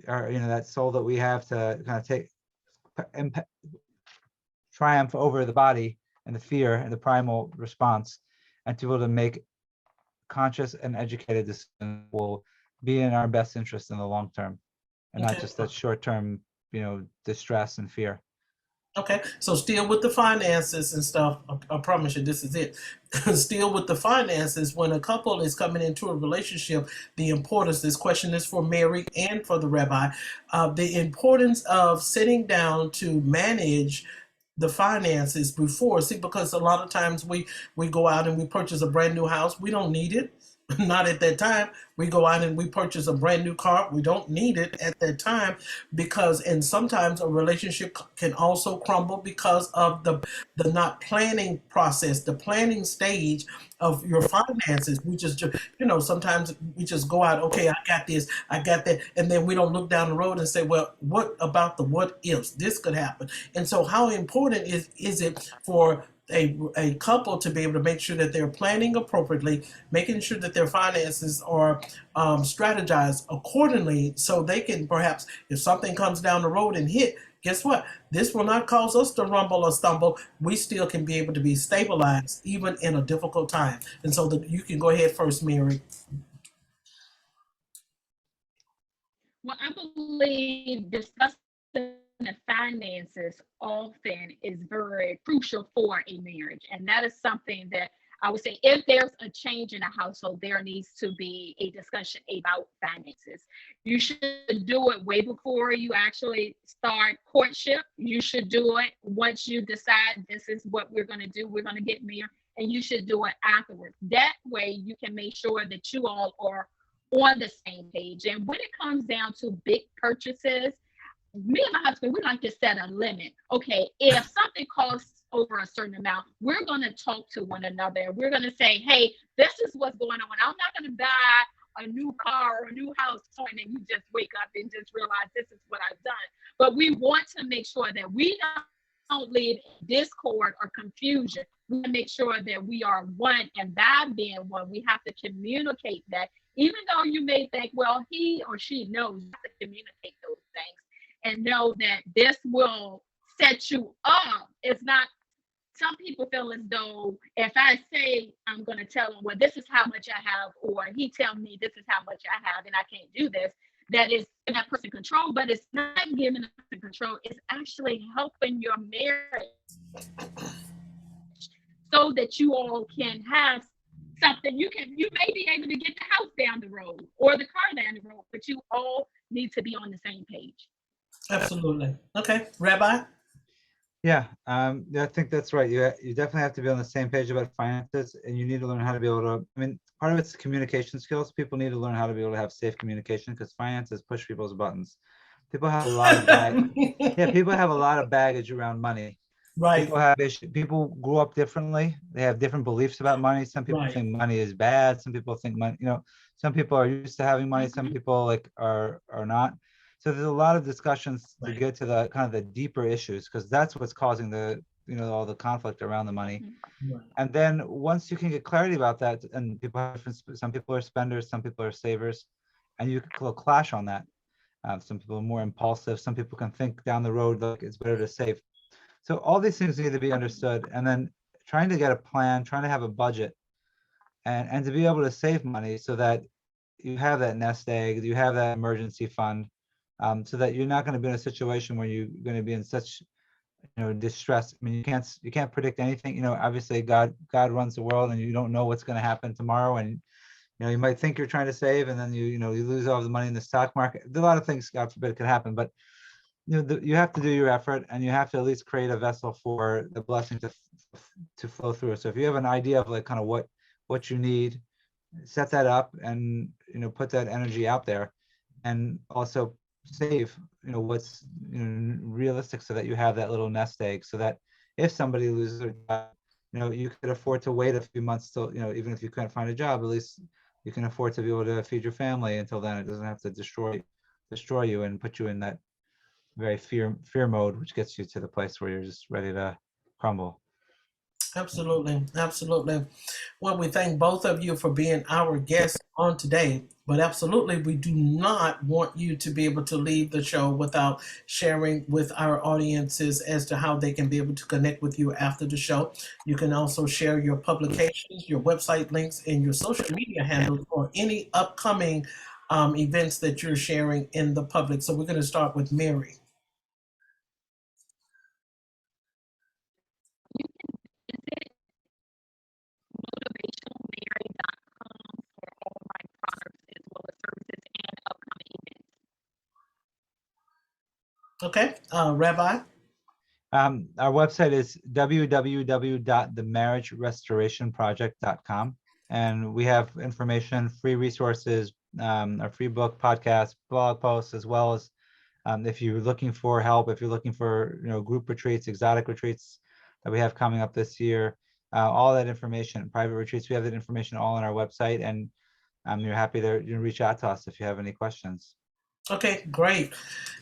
or that soul that we have, to kind of take triumph over the body and the fear and the primal response, and to be able to make conscious and educated decisions will be in our best interest in the long term, and not Okay. just that short term, distress and fear. Okay, so still with the finances and stuff, I promise you this is it. Still with the finances, when a couple is coming into a relationship, the importance, this question is for Mary and for the rabbi, the importance of sitting down to manage the finances before. See, because a lot of times we go out and we purchase a brand new house, we don't need it. Not at that time. We go out and we purchase a brand new car. We don't need it at that time because, and sometimes a relationship can also crumble because of the not planning process, the planning stage of your finances. We just, sometimes we just go out, okay, I got this, I got that, and then we don't look down the road and say, well, what about the what ifs? This could happen. And so, how important is it for a couple to be able to make sure that they're planning appropriately, making sure that their finances are strategized accordingly, so they can perhaps, if something comes down the road and hit, guess what? This will not cause us to rumble or stumble. We still can be able to be stabilized even in a difficult time. And so you can go ahead first, Mary. Well, I believe discussing the finances often is very crucial for a marriage. And that is something that I would say, if there's a change in a household, there needs to be a discussion about finances. You should do it way before you actually start courtship. You should do it once you decide this is what we're going to do. We're going to get married. And you should do it afterwards. That way you can make sure that you all are on the same page. And when it comes down to big purchases, me and my husband, we like to set a limit. Okay, if something costs over a certain amount, we're going to talk to one another. We're going to say, hey, this is what's going on. I'm not going to buy a new car or a new house, and then you just wake up and just realize this is what I've done. But we want to make sure that we don't leave discord or confusion. We want to make sure that we are one, and by being one, we have to communicate that. Even though you may think, well, he or she knows, you have to communicate those things and know that this will set you up. It's not, some people feel as though if I say I'm going to tell him, well, this is how much I have, or he tell me this is how much I have and I can't do this, that is that person control. But it's not giving that person control. It's actually helping your marriage so that you all can have something. You may be able to get the house down the road or the car down the road, but you all need to be on the same page. Absolutely. Okay, Rabbi. Yeah, I think that's right. You definitely have to be on the same page about finances, and you need to learn how to be able to. I mean, part of it's communication skills. People need to learn how to be able to have safe communication, because finances push people's buttons. People have a lot of yeah, people have a lot of baggage around money. Right. People have issues. People grew up differently. They have different beliefs about money. Some people Right. think money is bad. Some people think money, some people are used to having money. Some people are not. So there's a lot of discussions to Right. get to the kind of the deeper issues, because that's what's causing the all the conflict around the money. Right. And then once you can get clarity about that, and people have different, some people are spenders, some people are savers, and you can clash on that. Some people are more impulsive. Some people can think down the road, like it's better to save. So all these things need to be understood, and then trying to get a plan, trying to have a budget, and to be able to save money so that you have that nest egg, you have that emergency fund, so that you're not going to be in a situation where you're going to be in such distress. I mean, you can't predict anything. Obviously God runs the world, and you don't know what's going to happen tomorrow. And you might think you're trying to save, and then you lose all the money in the stock market. There's a lot of things, God forbid, could happen. But you have to do your effort, and you have to at least create a vessel for the blessing to flow through. So if you have an idea of like kind of what you need, set that up, and put that energy out there, and also save what's realistic, so that you have that little nest egg, so that if somebody loses their job, you could afford to wait a few months till even if you can't find a job, at least you can afford to be able to feed your family until then. It doesn't have to destroy you and put you in that very fear mode, which gets you to the place where you're just ready to crumble. Absolutely. Absolutely. Well, we thank both of you for being our guests on today. But absolutely, we do not want you to be able to leave the show without sharing with our audiences as to how they can be able to connect with you after the show. You can also share your publications, your website links, and your social media handles for any upcoming events that you're sharing in the public. So we're going to start with Mary. You can visit motivationalmary.com for all my products as well as services and upcoming events. Okay. Rabbi. Our website is www.themarriagerestorationproject.com, and we have information, free resources, our free book, podcast, blog posts, as well as if you're looking for help, if you're looking for group retreats, exotic retreats that we have coming up this year, all that information, private retreats, we have that information all on our website, and you're happy to reach out to us if you have any questions. Okay, great.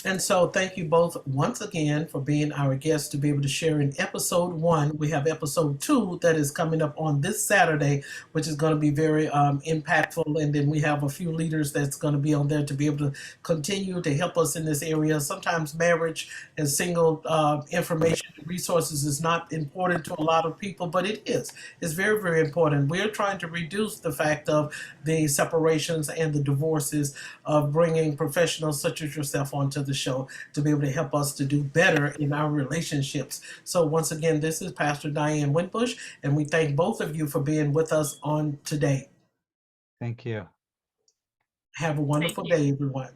And so thank you both once again for being our guests to be able to share in episode 1. We have episode 2 that is coming up on this Saturday, which is going to be very impactful. And then we have a few leaders that's going to be on there to be able to continue to help us in this area. Sometimes marriage and single information and resources is not important to a lot of people, but it is. It's very, very important. We're trying to reduce the fact of the separations and the divorces, of bringing professionals such as yourself onto the show to be able to help us to do better in our relationships. So once again, this is Pastor Diane Winbush, and we thank both of you for being with us on today. Thank you. Have a wonderful day, everyone.